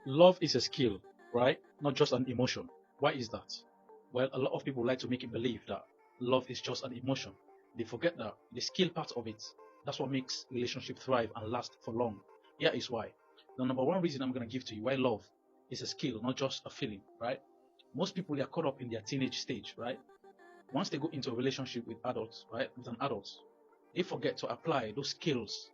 Love is a skill, right? Not just an emotion. Why is that? Well, a lot of people like to make it believe that love is just an emotion. They forget that the skill part of it, that's what makes relationship thrive and last for long. Here is why. The number one reason I'm going to give to you why love is a skill, not just a feeling, right? Most people, they are caught up in their teenage stage, right? Once they go into a relationship with adults, right, with an adult, they forget to apply those skills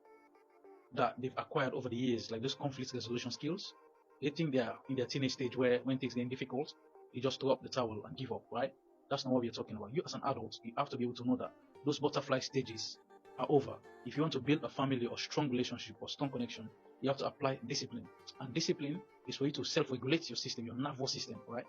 that they've acquired over the years, like those conflict resolution skills. They think they are in their teenage stage where when things get difficult, you just throw up the towel and give up, right? That's not what we're talking about. You as an adult, you have to be able to know that those butterfly stages are over. If you want to build a family or strong relationship or strong connection, you have to apply discipline. And discipline is for you to self-regulate your system, your nervous system, right?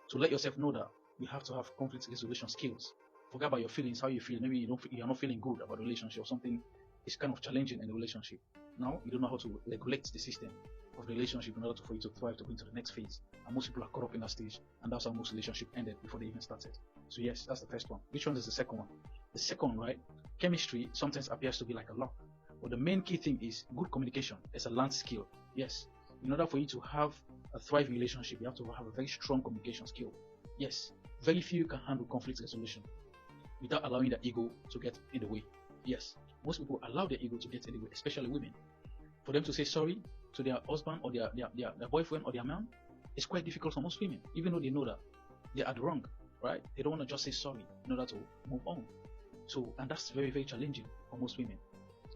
To let yourself know that you have to have conflict resolution skills. Forget about your feelings, how you feel. Maybe you're not feeling good about the relationship or something is kind of challenging in the relationship. Now you don't know how to regulate the system of the relationship in order for you to thrive to go into the next phase. And most people are caught up in that stage, and that's how most relationships ended before they even started. So yes, that's the first one. Which one is the second one? The second one, right? Chemistry sometimes appears to be like a luck, but the main key thing is good communication. It's a learned skill. Yes, in order for you to have a thriving relationship, you have to have a very strong communication skill. Yes, very few can handle conflict resolution without allowing their ego to get in the way. Yes, most people allow their ego to get in the way, especially women. For them to say sorry to their husband or their boyfriend or their man, it's quite difficult for most women, even though they know that they are wrong, right? They don't want to just say sorry in order to move on. So, and that's very, very challenging for most women.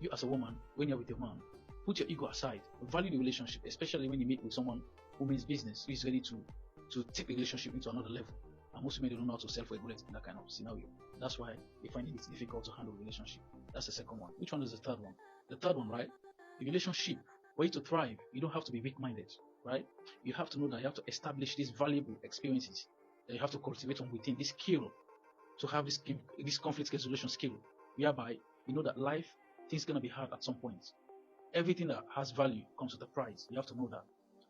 You as a woman, when you're with your man, put your ego aside, value the relationship, especially when you meet with someone who means business, who is ready to take the relationship into another level. And most women, they don't know how to self-regulate in that kind of scenario. That's why they find it difficult to handle relationship. That's the second one. Which one is the third one? The third one, right? The relationship, for you to thrive, you don't have to be weak-minded, right? You have to know that you have to establish these valuable experiences that you have to cultivate from within, this skill, to have this conflict resolution skill, whereby you know that life, things gonna be hard at some point. Everything that has value comes with a price. You have to know that.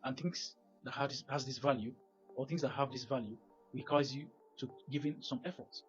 And things that has this value, or things that have this value, requires you to give in some effort.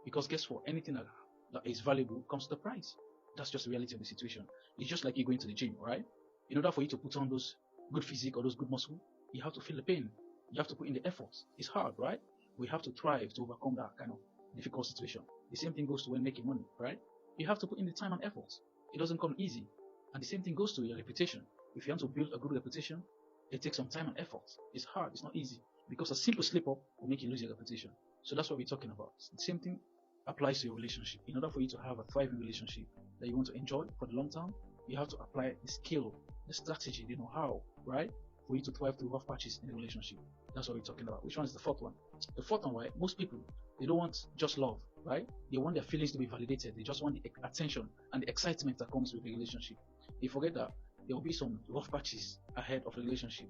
Because guess what? Anything that is valuable comes with a price. That's just the reality of the situation. It's just like you going to the gym, right? In order for you to put on those good physique or those good muscle, you have to feel the pain. You have to put in the effort. It's hard, right? We have to thrive to overcome that kind of difficult situation. The same thing goes to when making money, right? You have to put in the time and effort. It doesn't come easy. And the same thing goes to your reputation. If you want to build a good reputation, it takes some time and effort. It's hard. It's not easy. Because a simple slip up will make you lose your reputation. So that's what we're talking about. The same thing applies to your relationship. In order for you to have a thriving relationship that you want to enjoy for the long term, you have to apply the skill, the strategy, the know-how, right? For you to thrive through rough patches in a relationship. That's what we're talking about. Which one is the fourth one? The fourth one, right? Most people, they don't want just love, right? They want their feelings to be validated. They just want the attention and the excitement that comes with the relationship. They forget that there will be some rough patches ahead of the relationship,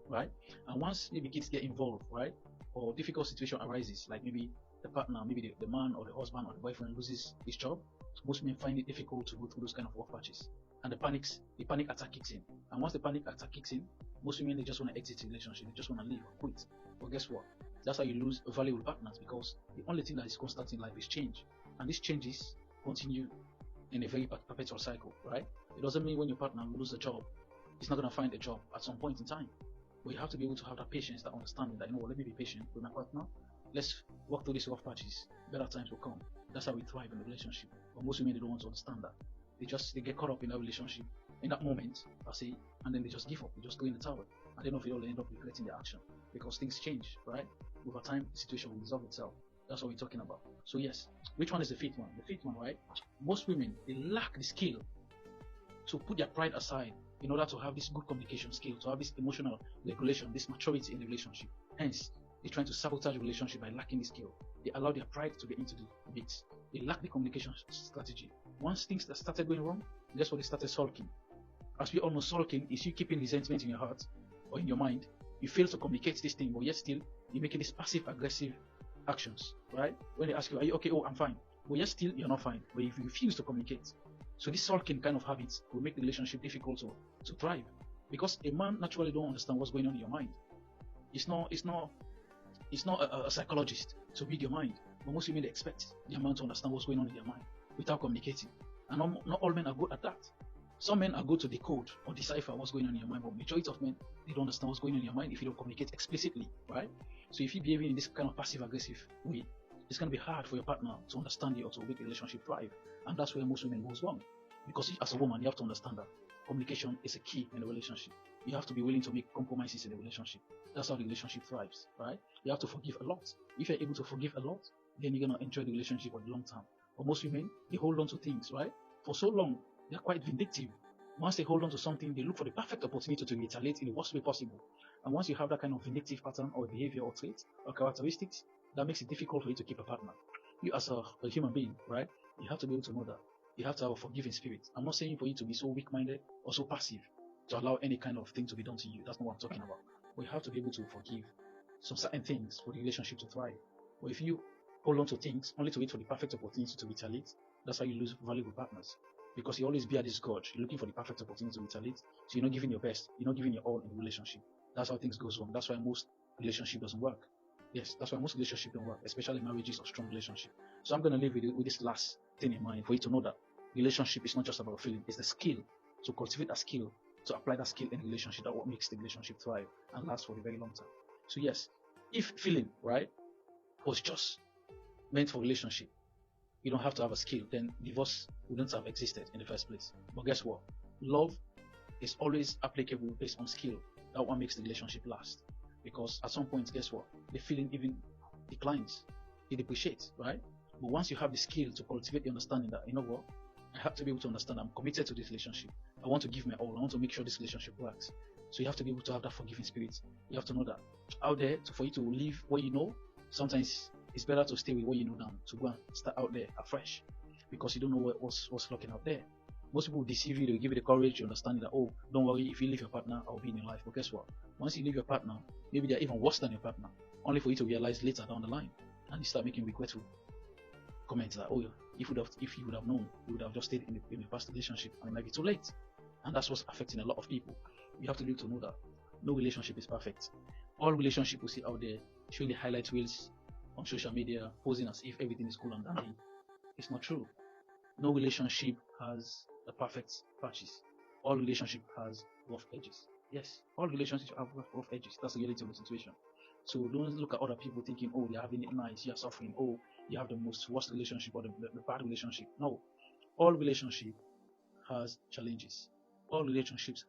right? And once maybe kids get involved, right? Or difficult situation arises, like maybe the partner, maybe the man or the husband or the boyfriend loses his job, most men find it difficult to go through those kind of rough patches. And the panic attack kicks in. And once the panic attack kicks in, most women, they just want to exit the relationship. They just want to leave or quit. But guess what? That's how you lose valuable partners, because the only thing that is constant in life is change. And these changes continue in a very perpetual cycle, right? It doesn't mean when your partner loses a job, he's not going to find a job at some point in time. But you have to be able to have that patience, that understanding that, let me be patient with my partner. Let's walk through these rough patches. Better times will come. That's how we thrive in a relationship. But most women, they don't want to understand that. They get caught up in that relationship in that moment, I say, and then they just give up. They just go in the towel. And then they all end up regretting their action, because things change, right? Over time, the situation will resolve itself. That's what we're talking about. So yes, which one is the fifth one? The fifth one, right? Most women, they lack the skill to put their pride aside in order to have this good communication skill, to have this emotional regulation, this maturity in the relationship. Hence, they're trying to sabotage the relationship by lacking the skill. They allow their pride to get into the mix. They lack the communication strategy. Once things that started going wrong, that's what they started sulking. As we all know, sulking is you keeping resentment in your heart or in your mind. You fail to communicate this thing, but yet still you're making these passive aggressive actions, right? When they ask you, are you okay? Oh, I'm fine. But yet still you're not fine. But if you refuse to communicate, so this sulking kind of habits will make the relationship difficult to thrive. Because a man naturally don't understand what's going on in your mind. It's not a psychologist to read your mind. But most women, they expect their man to understand what's going on in their mind without communicating. And not all men are good at that. Some men are good to decode or decipher what's going on in your mind, but majority of men, they don't understand what's going on in your mind if you don't communicate explicitly, right? So if you're behaving in this kind of passive-aggressive way, it's going to be hard for your partner to understand you or to make the relationship thrive. And that's where most women goes wrong. Because as a woman, you have to understand that communication is a key in a relationship. You have to be willing to make compromises in a relationship. That's how the relationship thrives, right? You have to forgive a lot. If you're able to forgive a lot, then you're going to enjoy the relationship for the long term. But most women, they hold on to things, right? For so long, they're quite vindictive. Once they hold on to something, they look for the perfect opportunity to retaliate in the worst way possible. And once you have that kind of vindictive pattern or behavior or trait or characteristics, that makes it difficult for you to keep a partner. You as a human being, right? You have to be able to know that. You have to have a forgiving spirit. I'm not saying for you to be so weak-minded or so passive to allow any kind of thing to be done to you. That's not what I'm talking about. But you have to be able to forgive some certain things for the relationship to thrive. But if you hold on to things only to wait for the perfect opportunity to retaliate, that's how you lose valuable partners. Because you always bear this grudge. You're looking for the perfect opportunity to retaliate. So you're not giving your best. You're not giving your all in the relationship. That's how things go wrong. That's why most relationship doesn't work. Yes, that's why most relationships don't work, especially marriages or strong relationships. So I'm going to leave with this last thing in mind for you to know that relationship is not just about feeling. It's the skill to cultivate that skill, to apply that skill in a relationship. That what makes the relationship thrive and last for a very long time. So yes, if feeling, right, was just meant for relationship, you don't have to have a skill, then divorce wouldn't have existed in the first place. But guess what? Love is always applicable based on skill. That one makes the relationship last. Because at some point, guess what? The feeling even declines. It depreciates, right? But once you have the skill to cultivate the understanding that, you know what? I have to be able to understand I'm committed to this relationship. I want to give my all. I want to make sure this relationship works. So you have to be able to have that forgiving spirit. You have to know that out there, for you to leave what you know, sometimes it's better to stay with what you know than to go and start out there afresh, because you don't know what's lurking out there. Most people will deceive you. They'll give you the courage to understand that, oh, don't worry, if you leave your partner, I'll be in your life. But guess what? Once you leave your partner, maybe they're even worse than your partner, only for you to realize later down the line, and you start making regretful comments like, oh, if you would have known, you would have just stayed in the past relationship, and it might be too late. And that's what's affecting a lot of people. You have to be able to know that no relationship is perfect. All relationships we see out there showing the highlight reels on social media, posing as if everything is cool and dandy. It's not true. No relationship has a perfect patches. All relationship has rough edges. Yes, all relationships have rough edges. That's the reality of the situation. So don't look at other people thinking, oh, they're having it nice, you're suffering, oh, you have the most worst relationship or the bad relationship. No, all relationship has challenges. All relationships